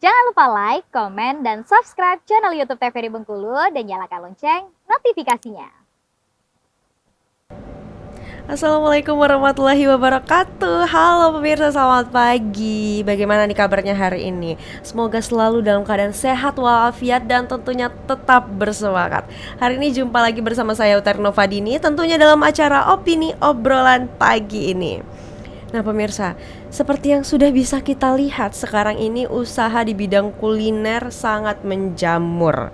Jangan lupa like, komen, dan subscribe channel YouTube TVRI Bengkulu dan nyalakan lonceng notifikasinya. Assalamualaikum warahmatullahi wabarakatuh. Halo pemirsa, selamat pagi. Bagaimana nih kabarnya hari ini? Semoga selalu dalam keadaan sehat walafiat dan tentunya tetap bersemangat. Hari ini jumpa lagi bersama saya Utari Novadini, tentunya dalam acara Opini Obrolan Pagi ini. Nah pemirsa, seperti yang sudah bisa kita lihat sekarang ini usaha di bidang kuliner sangat menjamur.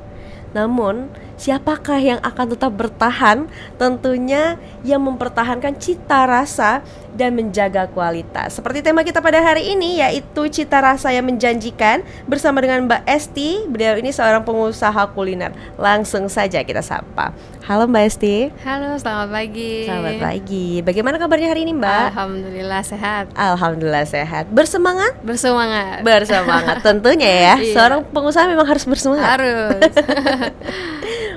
Namun, siapakah yang akan tetap bertahan? Tentunya yang mempertahankan cita rasa dan menjaga kualitas. Seperti tema kita pada hari ini, yaitu cita rasa yang menjanjikan, bersama dengan Mbak Esti. Beliau ini seorang pengusaha kuliner. Langsung saja kita sapa. Halo Mbak Esti. Halo, selamat pagi. Selamat pagi. Bagaimana kabarnya hari ini Mbak? Alhamdulillah sehat. Alhamdulillah sehat. Bersemangat? Bersemangat. Bersemangat tentunya ya. Iya. Seorang pengusaha memang harus bersemangat. Harus.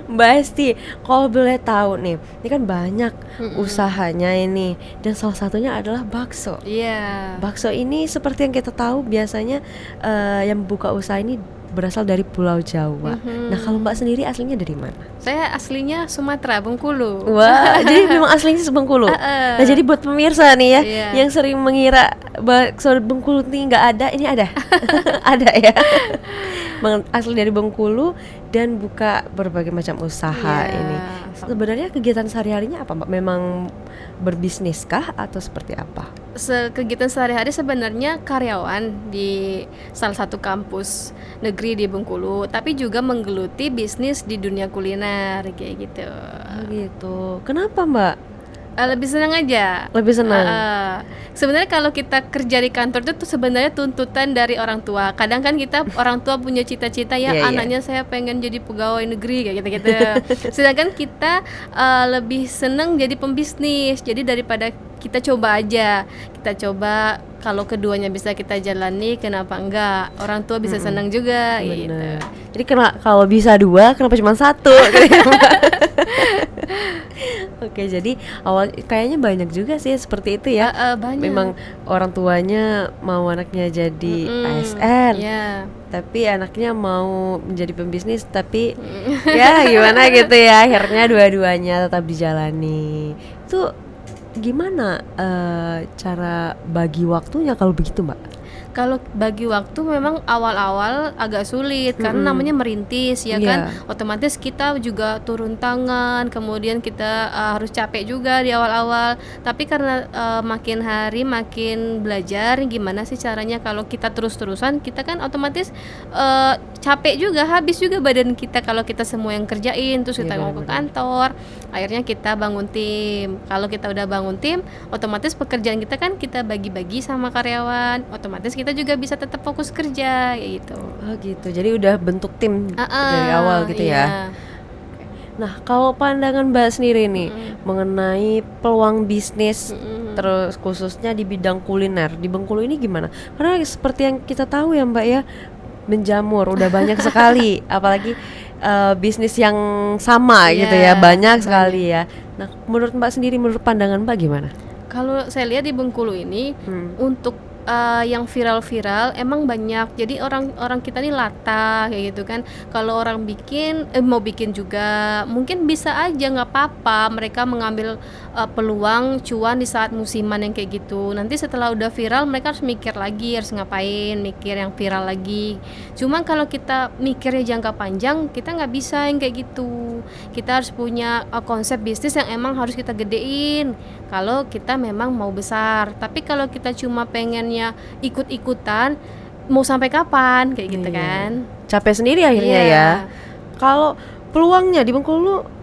Mbak Esti, kalau boleh tahu nih, ini kan banyak usahanya ini, dan salah satunya adalah bakso. Iya. Bakso ini seperti yang kita tahu biasanya yang buka usaha ini berasal dari Pulau Jawa. Nah kalau Mbak sendiri aslinya dari mana? Saya aslinya Sumatera, Bengkulu. Wah, jadi memang aslinya Bengkulu. Nah jadi buat pemirsa nih ya, Iya. yang sering mengira bakso Bengkulu ini nggak ada, ini ada. Ada ya. Asli dari Bengkulu dan buka berbagai macam usaha Iya. ini. Sebenarnya kegiatan sehari-harinya apa Mbak? Memang berbisnis kah atau seperti apa? Kegiatan sehari-hari sebenarnya karyawan di salah satu kampus negeri di Bengkulu, tapi juga menggeluti bisnis di dunia kuliner kayak gitu. Oh gitu. Kenapa Mbak? Lebih senang aja. Lebih senang. Sebenarnya kalau kita kerja di kantor itu tuh sebenarnya tuntutan dari orang tua. Kadang kan kita orang tua punya cita-cita ya, Iya, iya. anaknya saya pengen jadi pegawai negeri kayak gitu-gitu. Sedangkan kita lebih senang jadi pembisnis. Jadi daripada kita coba aja, kita coba kalau keduanya bisa kita jalani, kenapa enggak? Orang tua bisa senang juga gitu. Bener. Jadi kalau bisa dua, kenapa cuma satu? Oke, jadi awal kayaknya banyak juga sih seperti itu ya. Banyak. Memang orang tuanya mau anaknya jadi ASN, Ya. tapi anaknya mau menjadi pembisnis, tapi ya gimana gitu ya. Akhirnya dua-duanya tetap dijalani. Itu gimana cara bagi waktunya kalau begitu Mbak? Kalau bagi waktu memang awal-awal agak sulit karena namanya merintis ya kan. Iya. Otomatis kita juga turun tangan, kemudian kita harus capek juga di awal-awal. Tapi karena makin hari makin belajar gimana sih caranya kalau kita terus-terusan, kita kan otomatis capek juga, habis juga badan kita kalau kita semua yang kerjain terus kita Iya, mau ke benar-benar. kantor. Akhirnya kita bangun tim. Kalau kita udah bangun tim, otomatis pekerjaan kita kan kita bagi-bagi sama karyawan. Otomatis kita juga bisa tetap fokus kerja kayak gitu. Oh gitu. Jadi udah bentuk tim dari awal gitu ya. Iya. Nah, kalau pandangan Mbak sendiri nih mengenai peluang bisnis terus khususnya di bidang kuliner di Bengkulu ini gimana? Karena seperti yang kita tahu ya Mbak ya, menjamur udah banyak sekali, apalagi bisnis yang sama Iya, gitu ya, banyak sekali ya. Nah, menurut Mbak sendiri, menurut pandangan Mbak gimana? Kalau saya lihat di Bengkulu ini untuk yang viral-viral emang banyak. Jadi orang kita nih latah kayak gitu kan. Kalau orang bikin mau bikin juga mungkin bisa aja, nggak apa-apa mereka mengambil peluang cuan di saat musiman yang kayak gitu. Nanti setelah udah viral mereka harus mikir lagi harus ngapain, mikir yang viral lagi. Cuma kalau kita mikirnya jangka panjang, kita nggak bisa yang kayak gitu. Kita harus punya konsep bisnis yang emang harus kita gedein kalau kita memang mau besar. Tapi kalau kita cuma pengennya ikut-ikutan, mau sampai kapan kayak gitu Iya. kan. Capek sendiri akhirnya Iya. ya. Kalau peluangnya di Bengkulu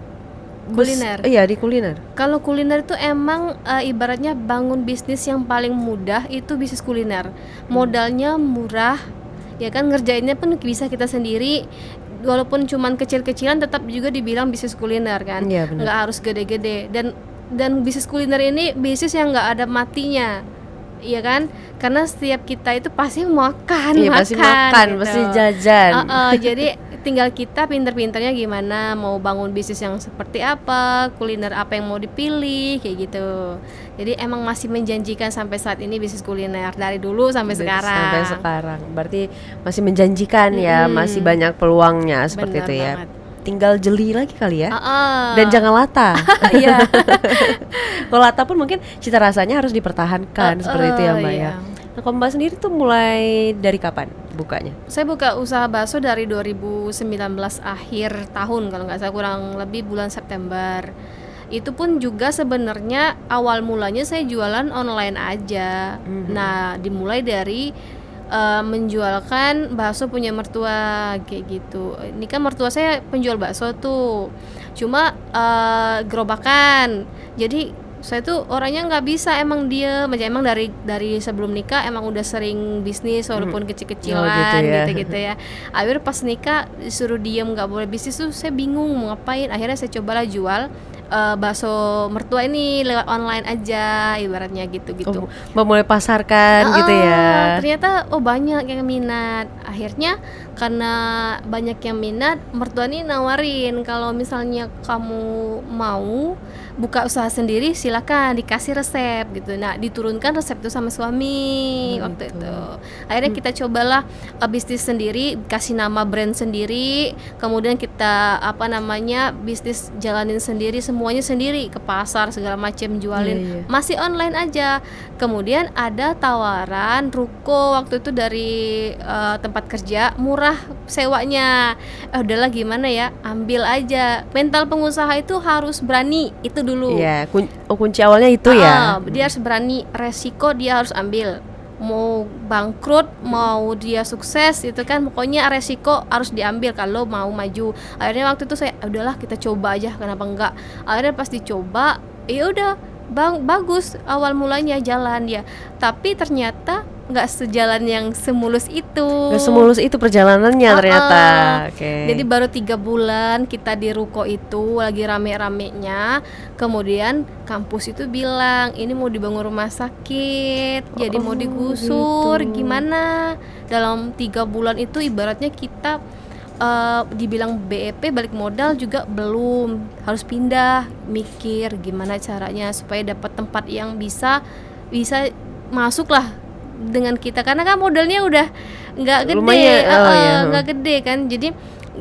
Kuliner. Iya, di kuliner. Kalau kuliner itu emang ibaratnya bangun bisnis yang paling mudah itu bisnis kuliner. Modalnya murah, ya kan, ngerjainnya pun bisa kita sendiri. Walaupun cuman kecil-kecilan tetap juga dibilang bisnis kuliner kan. Iya, benar. Nggak harus gede-gede. Dan bisnis kuliner ini bisnis yang nggak ada matinya. Iya kan? Karena setiap kita itu pasti makan, Iya, pasti makan, gitu. pasti jajan. Jadi tinggal kita pinter-pinternya gimana, mau bangun bisnis yang seperti apa, kuliner apa yang mau dipilih kayak gitu. Jadi emang masih menjanjikan sampai saat ini bisnis kuliner dari dulu sampai sekarang. Sampai sekarang. Berarti masih menjanjikan ya, masih banyak peluangnya seperti Benar itu ya. banget. Tinggal jeli lagi kali ya. Ah, Dan jangan lata. iya. Kalau lata pun mungkin cita rasanya harus dipertahankan seperti itu ya Mbak ya. Iya. Nah, kalau Mbak sendiri tuh mulai dari kapan bukanya? Saya buka usaha bakso dari 2019 akhir tahun kalau nggak salah, kurang lebih bulan September. Itu pun juga sebenarnya awal mulanya saya jualan online aja. Nah, dimulai dari menjualkan bakso punya mertua kayak gitu. Ini kan mertua saya penjual bakso tuh, cuma gerobakan. Jadi saya tuh orangnya nggak bisa, emang dia emang dari sebelum nikah emang udah sering bisnis walaupun kecil-kecilan gitu ya. Akhirnya pas nikah disuruh diem nggak boleh bisnis tuh saya bingung mau ngapain. Akhirnya saya cobalah jual bakso mertua ini lewat online aja ibaratnya gitu-gitu. Mbak mulai pasarkan gitu ya. Ternyata banyak yang minat. Akhirnya karena banyak yang minat, mertua ini nawarin kalau misalnya kamu mau buka usaha sendiri silakan dikasih resep gitu. Nah, diturunkan resep itu sama suami waktu itu. Akhirnya kita cobalah bisnis sendiri, kasih nama brand sendiri, kemudian kita bisnis jalanin sendiri, semuanya sendiri, ke pasar segala macam jualin. Masih online aja. Kemudian ada tawaran ruko waktu itu dari tempat kerja, murah sewanya. Udahlah gimana ya, ambil aja. Mental pengusaha itu harus berani, itu dulu. Iya, kunci awalnya itu ya. Dia harus berani, resiko dia harus ambil. Mau bangkrut, mau dia sukses, itu kan pokoknya resiko harus diambil kalau mau maju. Akhirnya waktu itu saya udahlah kita coba aja, kenapa enggak. Akhirnya pas dicoba, ya udah bagus, awal mulanya jalan ya. Tapi ternyata nggak sejalan yang semulus itu. Nggak semulus itu perjalanannya ternyata. Oke. Jadi baru 3 bulan kita di ruko itu lagi rame-ramenya. Kemudian kampus itu bilang ini mau dibangun rumah sakit, jadi mau digusur gitu. Gimana? Dalam 3 bulan itu ibaratnya kita dibilang BEP balik modal juga belum, harus pindah, mikir gimana caranya supaya dapat tempat yang bisa masuk lah dengan kita, karena kan modalnya udah nggak gede, nggak gede kan. Jadi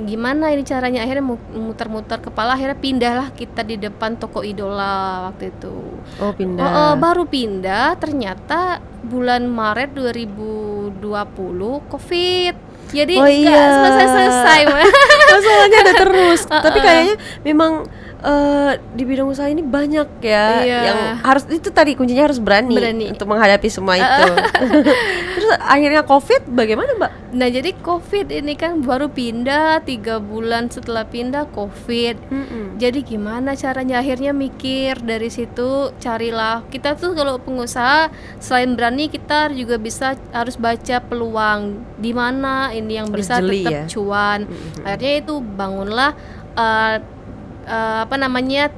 gimana ini caranya, akhirnya muter-muter kepala, akhirnya pindahlah kita di depan toko Idola waktu itu. Baru pindah, ternyata bulan Maret 2020 COVID. Jadi nggak selesai masalahnya ada terus. Tapi kayaknya memang di bidang usaha ini banyak ya yang harus, itu tadi kuncinya harus berani untuk menghadapi semua itu. Terus akhirnya COVID bagaimana Mbak? Nah jadi COVID ini kan baru pindah 3 bulan setelah pindah COVID. Jadi gimana caranya, akhirnya mikir dari situ, carilah kita tuh kalau pengusaha selain berani kita juga harus baca peluang di mana ini yang bisa tetap cuan. Akhirnya itu bangunlah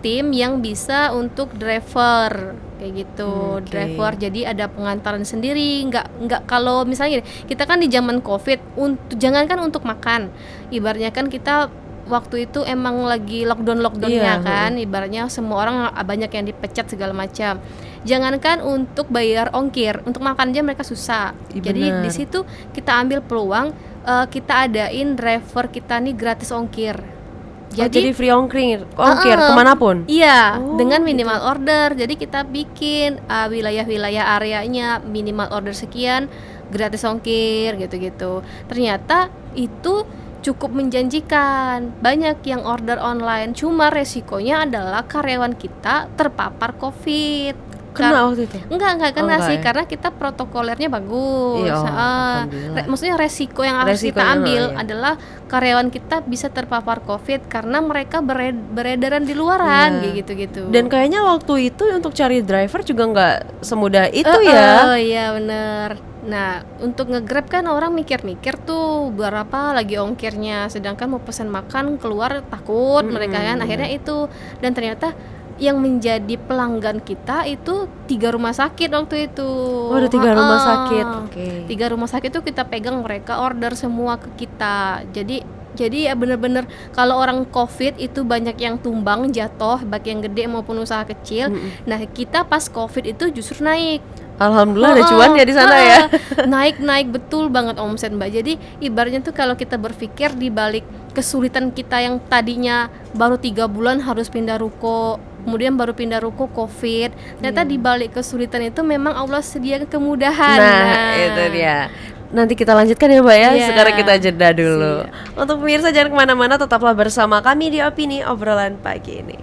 tim yang bisa untuk driver kayak gitu. Driver, jadi ada pengantaran sendiri, nggak kalau misalnya kita kan di zaman COVID, jangankan untuk makan, ibaratnya kan kita waktu itu emang lagi lockdownnya kan, ibaratnya semua orang banyak yang dipecat segala macam. Jangankan untuk bayar ongkir, untuk makan aja mereka susah. Jadi di situ kita ambil peluang, kita adain driver kita nih gratis ongkir. Jadi free ongkir kemanapun? Iya, dengan minimal order. Jadi kita bikin wilayah-wilayah areanya minimal order sekian, gratis ongkir gitu-gitu. Ternyata itu cukup menjanjikan. Banyak yang order online, cuma resikonya adalah karyawan kita terpapar COVID. Kena waktu itu? Enggak kena sih, karena kita protokolernya bagus. Maksudnya resiko yang harus kita ambil adalah karyawan kita bisa terpapar COVID karena mereka beredaran di luaran gitu. Dan kayaknya waktu itu untuk cari driver juga nggak semudah itu ya. Iya bener. Nah untuk nge-Grab kan orang mikir-mikir tuh berapa lagi ongkirnya, sedangkan mau pesan makan keluar takut mereka kan. Akhirnya itu, dan ternyata yang menjadi pelanggan kita itu 3 rumah sakit waktu itu. Ada 3 rumah sakit. 3 rumah sakit itu kita pegang, mereka order semua ke kita. Jadi Jadi ya bener-bener kalau orang COVID itu banyak yang tumbang, jatuh, baik yang gede maupun usaha kecil. Nah, kita pas COVID itu justru naik. Alhamdulillah ada Heeh, cuan ya di sana ya. Naik betul banget omset Mbak. Jadi ibaratnya tuh kalau kita berpikir di balik kesulitan kita yang tadinya baru 3 bulan harus pindah ruko, kemudian baru pindah ruko COVID, ternyata di balik kesulitan itu memang Allah sediakan kemudahan. Nah, itu dia. Nanti kita lanjutkan ya Mbak ya. Iya. Sekarang kita jeda dulu. Untuk pemirsa jangan kemana-mana, tetaplah bersama kami di Opini Obrolan Pagi ini.